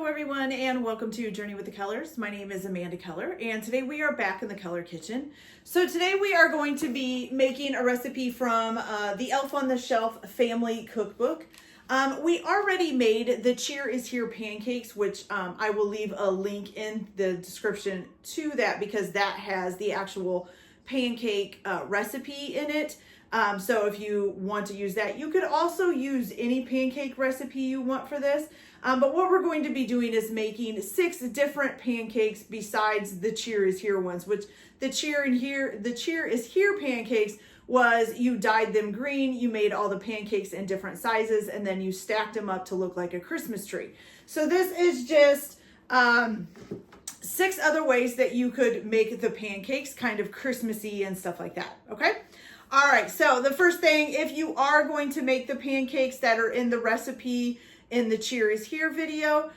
Hello everyone and welcome to Journey with the Colors. My name is Amanda Keller and today we are back in the color kitchen. So today we are going to be making a recipe from the Elf on the Shelf family cookbook. We already made the Cheer is Here pancakes, which I will leave a link in the description to that because that has the actual pancake recipe in it. So if you want to use that, you could also use any pancake recipe you want for this. But what we're going to be doing is making 6 different pancakes besides the Cheer is Here ones, which the Cheer is Here pancakes was you dyed them green, you made all the pancakes in different sizes, and then you stacked them up to look like a Christmas tree. So this is just 6 other ways that you could make the pancakes kind of Christmassy and stuff like that, okay? All right, so the first thing, if you are going to make the pancakes that are in the recipe in the Cheer is Here video,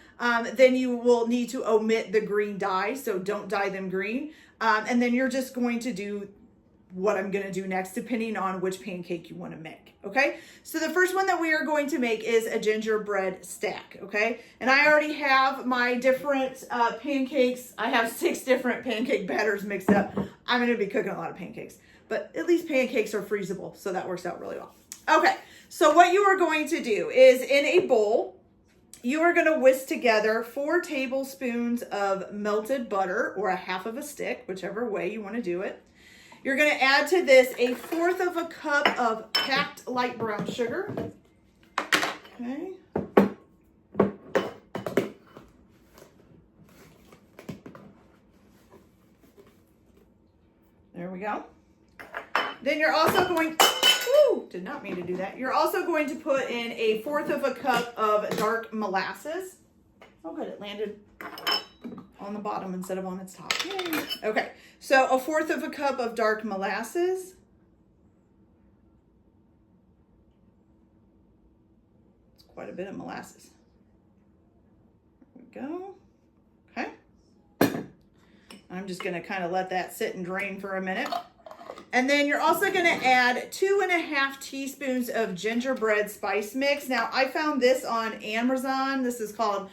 then you will need to omit the green dye, so don't dye them green. And then you're just going to do what I'm gonna do next, depending on which pancake you wanna make, okay? So the first one that we are going to make is a gingerbread stack, okay? And I already have my different pancakes. I have 6 different pancake batters mixed up. I'm gonna be cooking a lot of pancakes, but at least pancakes are freezable, so that works out really well. Okay, so what you are going to do is in a bowl, you are gonna whisk together 4 tablespoons of melted butter or a half of a stick, whichever way you wanna do it. You're gonna add to this 1/4 of a cup of packed light brown sugar. Okay. There we go. Then you're also going, did not mean to do that. You're also going to put in 1/4 of a cup of dark molasses. Oh good, it landed on the bottom instead of on its top. Yay. Okay, so 1/4 of a cup of dark molasses. It's quite a bit of molasses. There we go. Okay. I'm just gonna kind of let that sit and drain for a minute. And then you're also gonna add 2½ teaspoons of gingerbread spice mix. Now I found this on Amazon. This is called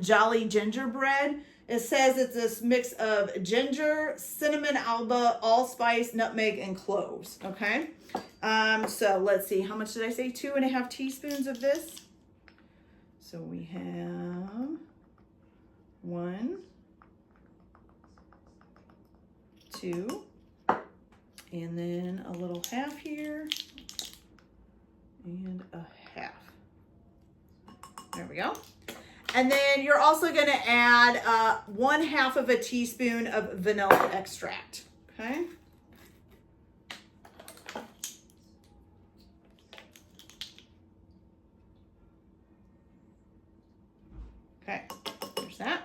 Jolly Gingerbread. It says it's this mix of ginger, cinnamon, alba, allspice, nutmeg, and cloves, okay? So let's see, how much did I say? 2½ teaspoons of this. So we have 1, 2, and then a little half here, and a half. There we go. And then you're also gonna add 1/2 of a teaspoon of vanilla extract, okay? Okay, there's that.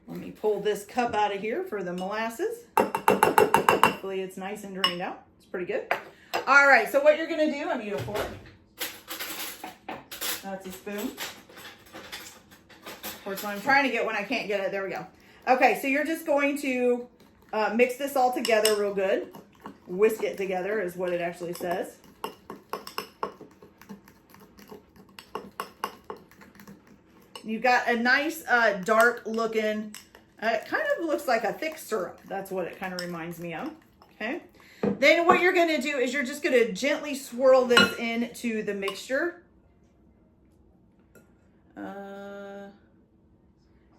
Let me pull this cup out of here for the molasses. Hopefully it's nice and drained out. It's pretty good. All right, so what you're gonna do, I need a fork. That's a spoon. Of course, what I'm trying to get when I can't get it, there we go. Okay, so you're just going to mix this all together real good. Whisk it together is what it actually says. You've got a nice dark looking, it kind of looks like a thick syrup. That's what it kind of reminds me of, okay? Then what you're gonna do is you're just gonna gently swirl this into the mixture.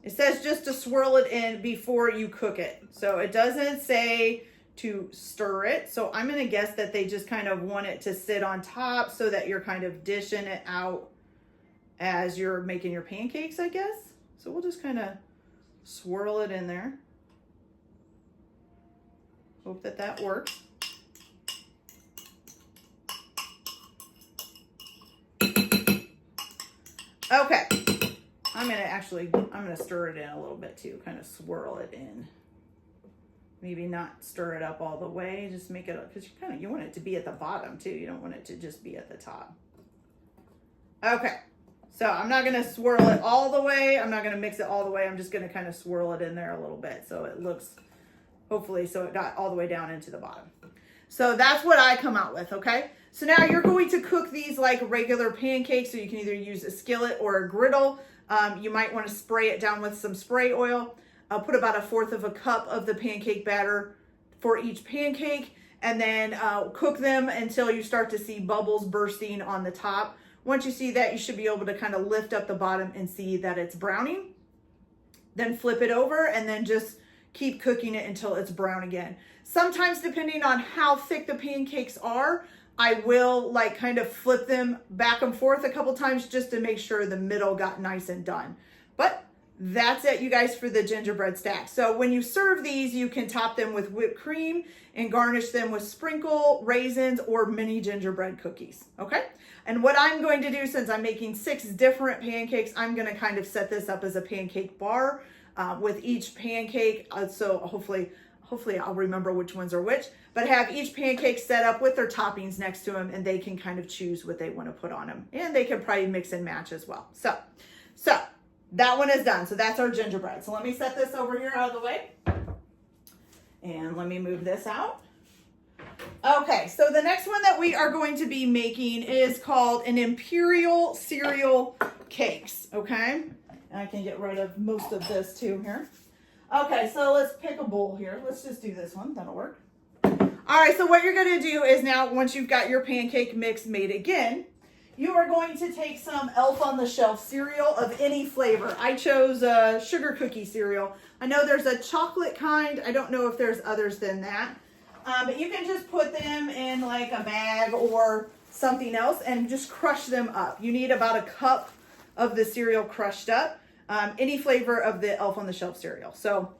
It says just to swirl it in before you cook it. So it doesn't say to stir it. So I'm gonna guess that they just kind of want it to sit on top so that you're kind of dishing it out as you're making your pancakes, I guess. So we'll just kind of swirl it in there. Hope that that works. Okay. I'm gonna stir it in a little bit too, kind of swirl it in. Maybe not stir it up all the way, just make it up, because you want it to be at the bottom too. You don't want it to just be at the top. Okay, so I'm not gonna swirl it all the way. I'm not gonna mix it all the way. I'm just gonna kind of swirl it in there a little bit so it looks, hopefully, so it got all the way down into the bottom. So that's what I come out with, okay? So now you're going to cook these like regular pancakes, so you can either use a skillet or a griddle. You might want to spray it down with some spray oil. Put about 1/4 cup of the pancake batter for each pancake, and then cook them until you start to see bubbles bursting on the top. Once you see that, you should be able to kind of lift up the bottom and see that it's browning. Then flip it over and then just keep cooking it until it's brown again. Sometimes, depending on how thick the pancakes are, I will like kind of flip them back and forth a couple times just to make sure the middle got nice and done. But that's it, you guys, for the gingerbread stack. So when you serve these, you can top them with whipped cream and garnish them with sprinkle, raisins, or mini gingerbread cookies, okay? And what I'm going to do, since I'm making 6 different pancakes, I'm gonna kind of set this up as a pancake bar with each pancake. So hopefully I'll remember which ones are which, but have each pancake set up with their toppings next to them, and they can kind of choose what they want to put on them. And they can probably mix and match as well. So that one is done. So that's our gingerbread. So let me set this over here out of the way. And let me move this out. Okay, so the next one that we are going to be making is called an Imperial Cereal Cakes, okay? And I can get rid of most of this too here. Okay, so let's pick a bowl here. Let's just do this one, that'll work. All right, so what you're gonna do is now, once you've got your pancake mix made again, you are going to take some Elf on the Shelf cereal of any flavor. I chose sugar cookie cereal. I know there's a chocolate kind. I don't know if there's others than that. But you can just put them in like a bag or something else and just crush them up. You need about 1 cup of the cereal crushed up. Any flavor of the Elf on the Shelf cereal. So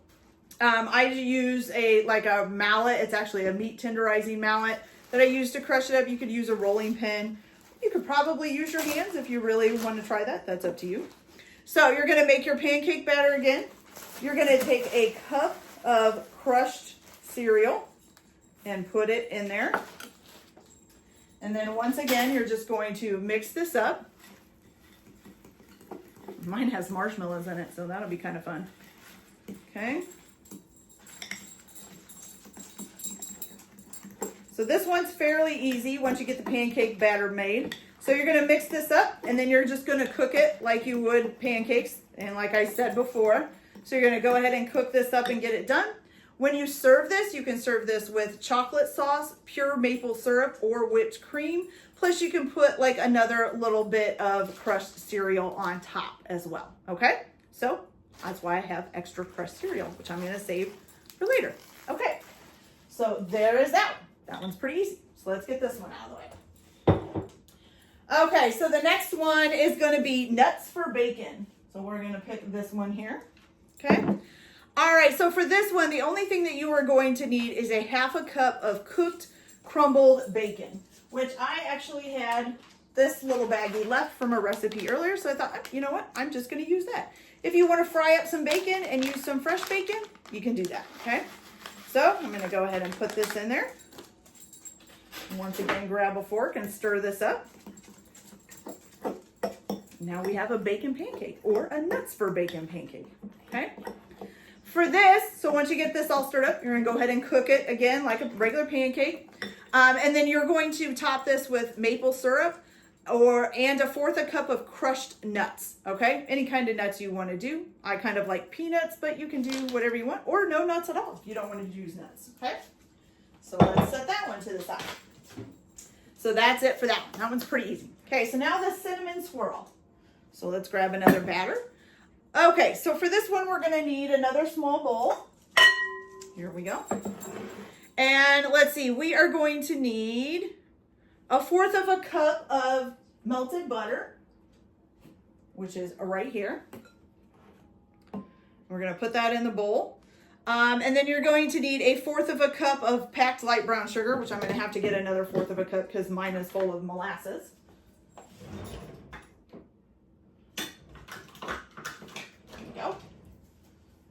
I use a mallet. It's actually a meat tenderizing mallet that I use to crush it up. You could use a rolling pin. You could probably use your hands if you really want to try that. That's up to you. So you're going to make your pancake batter again. You're going to take a cup of crushed cereal and put it in there. And then once again, you're just going to mix this up. Mine has marshmallows in it, so that'll be kind of fun. Okay. So this one's fairly easy once you get the pancake batter made. So you're gonna mix this up and then you're just gonna cook it like you would pancakes. And like I said before, so you're gonna go ahead and cook this up and get it done. When you serve this, you can serve this with chocolate sauce, pure maple syrup, or whipped cream. Plus you can put like another little bit of crushed cereal on top as well, okay? So that's why I have extra crushed cereal, which I'm gonna save for later. Okay, so there is that one. That one's pretty easy. So let's get this one out of the way. Okay, so the next one is gonna be nuts for bacon. So we're gonna pick this one here, okay? All right, so for this one, the only thing that you are going to need is a 1/2 cup of cooked crumbled bacon, which I actually had this little baggie left from a recipe earlier. So I thought, you know what? I'm just gonna use that. If you wanna fry up some bacon and use some fresh bacon, you can do that, okay? So I'm gonna go ahead and put this in there. Once again, grab a fork and stir this up. Now we have a bacon pancake or a nuts for bacon pancake, okay? For this, so once you get this all stirred up, you're gonna go ahead and cook it again like a regular pancake. And then you're going to top this with maple syrup and 1/4 cup of crushed nuts, okay? Any kind of nuts you wanna do. I kind of like peanuts, but you can do whatever you want, or no nuts at all if you don't wanna use nuts, okay? So let's set that one to the side. So that's it for that one. That one's pretty easy. Okay, so now the cinnamon swirl. So let's grab another batter. Okay, so for this one, we're gonna need another small bowl. Here we go. And let's see, we are going to need 1/4 cup of melted butter, which is right here. We're gonna put that in the bowl. And then you're going to need 1/4 cup of packed light brown sugar, which I'm going to have to get another 1/4 cup because mine is full of molasses. There we go.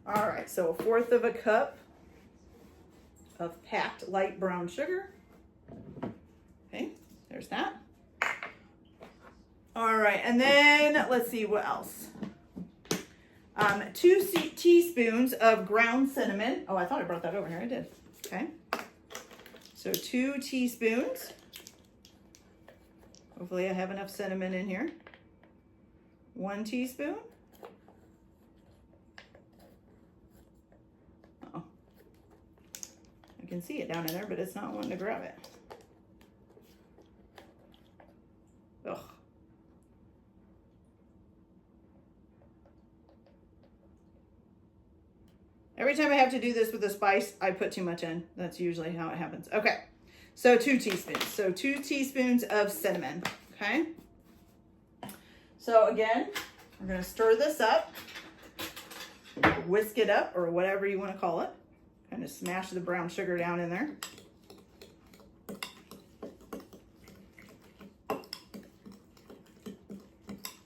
All right, so 1/4 cup of packed light brown sugar. Okay, there's that. All right, and then let's see what else. 2 teaspoons of ground cinnamon. Oh, I thought I brought that over here. I did. Okay. So 2 teaspoons. Hopefully I have enough cinnamon in here. 1 teaspoon. can see it down in there, but it's not wanting to grab it. Ugh. Every time I have to do this with a spice, I put too much in. That's usually how it happens. Okay, so 2 teaspoons. So 2 teaspoons of cinnamon, okay? So again, we're gonna stir this up, whisk it up, or whatever you wanna call it. Kind of smash the brown sugar down in there.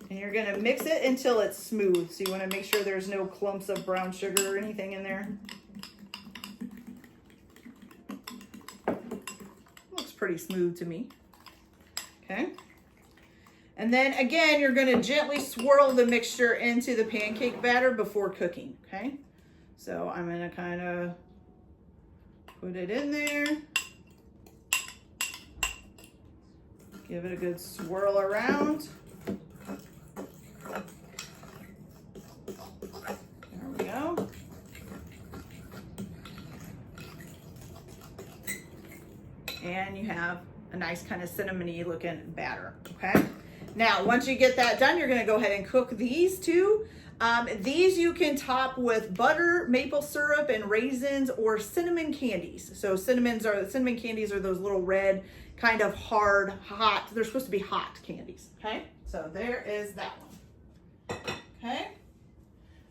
And you're gonna mix it until it's smooth. So you wanna make sure there's no clumps of brown sugar or anything in there. Looks pretty smooth to me. Okay. And then again, you're gonna gently swirl the mixture into the pancake batter before cooking, okay? So I'm gonna kind of put it in there. Give it a good swirl around. There we go. And you have a nice kind of cinnamony looking batter, okay? Now, once you get that done, you're gonna go ahead and cook these two. These you can top with butter, maple syrup, and raisins, or cinnamon candies. So cinnamon candies are those little red, kind of hard, hot, they're supposed to be hot candies, okay? So there is that one, okay?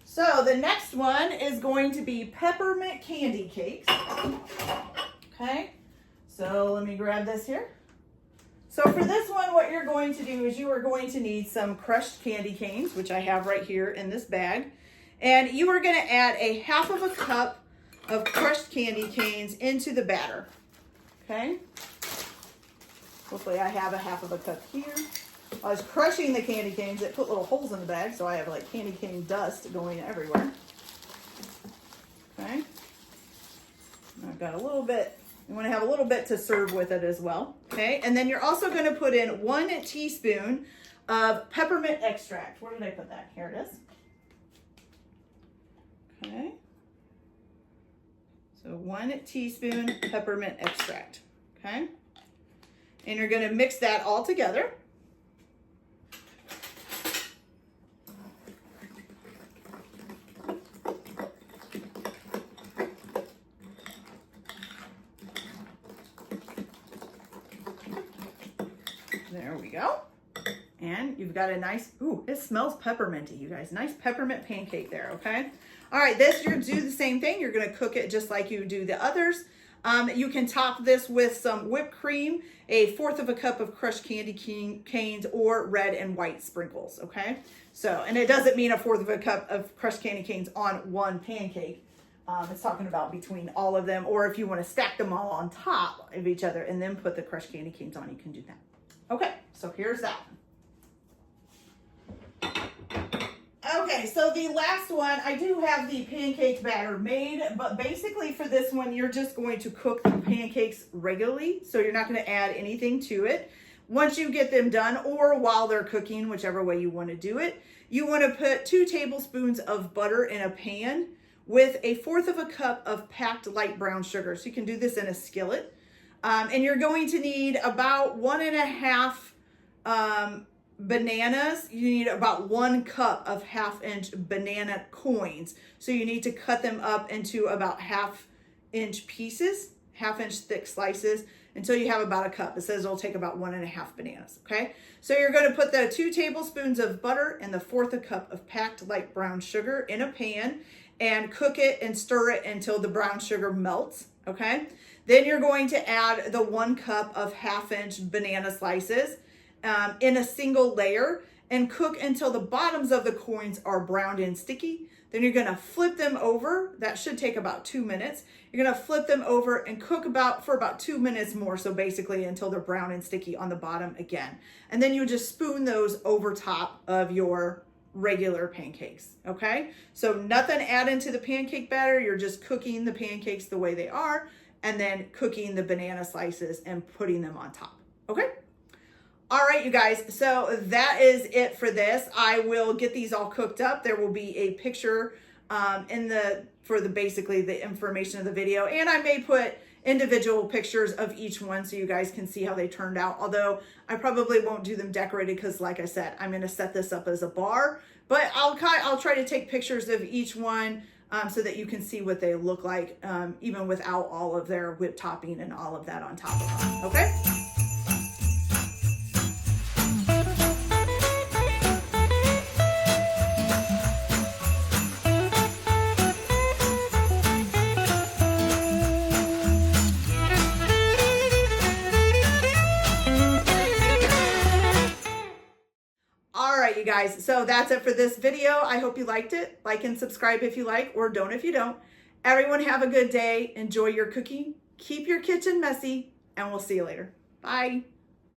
So the next one is going to be peppermint candy cakes, okay? So let me grab this here. So for this one, what you're going to do is you are going to need some crushed candy canes, which I have right here in this bag. And you are going to add a half of a cup of crushed candy canes into the batter. Okay? Hopefully I have a half of a cup here. I was crushing the candy canes. It put little holes in the bag, so I have like candy cane dust going everywhere. Okay? I've got a little bit. You want to have a little bit to serve with it as well, okay? And then you're also going to put in 1 teaspoon of peppermint extract. Where did I put that? Here it is. Okay. So 1 teaspoon peppermint extract, okay? And you're going to mix that all together. There we go. And you've got a nice, ooh, it smells pepperminty, you guys. Nice peppermint pancake there, okay? All right, this, you're gonna do the same thing. You're gonna cook it just like you do the others. You can top this with some whipped cream, 1/4 of a cup of crushed candy canes, or red and white sprinkles, okay? So, and it doesn't mean 1/4 of a cup of crushed candy canes on one pancake. It's talking about between all of them, or if you wanna stack them all on top of each other and then put the crushed candy canes on, you can do that. Okay, so here's that one. Okay, so the last one, I do have the pancake batter made, but basically for this one, you're just going to cook the pancakes regularly, so you're not going to add anything to it. Once you get them done, or while they're cooking, whichever way you want to do it, you want to put 2 tablespoons of butter in a pan with 1/4 of a cup of packed light brown sugar. So you can do this in a skillet. And you're going to need about 1.5 bananas. You need about 1 cup of 1/2-inch banana coins. So you need to cut them up into about 1/2-inch pieces, 1/2-inch thick slices, until you have about a cup. It says it'll take about 1.5 bananas, okay? So you're gonna put the 2 tablespoons of butter and the 1/4 cup of packed light brown sugar in a pan and cook it and stir it until the brown sugar melts, okay? Then you're going to add the 1 cup of 1/2-inch banana slices in a single layer and cook until the bottoms of the coins are browned and sticky. Then you're gonna flip them over. That should take about 2 minutes. You're gonna flip them over and cook for about 2 minutes more. So basically until they're brown and sticky on the bottom again. And then you just spoon those over top of your regular pancakes, okay? So nothing added to the pancake batter. You're just cooking the pancakes the way they are, and then cooking the banana slices and putting them on top, okay? All right, you guys, so that is it for this. I will get these all cooked up. There will be a picture basically the information of the video, and I may put individual pictures of each one so you guys can see how they turned out. Although I probably won't do them decorated because, like I said, I'm going to set this up as a bar. But I'll try to take pictures of each one so that you can see what they look like, even without all of their whipped topping and all of that on top of them. Okay? All right, you guys, so that's it for this video. I hope you liked it. Like and subscribe if you like, or don't if you don't. Everyone have a good day. Enjoy your cooking. Keep your kitchen messy, and we'll see you later. Bye.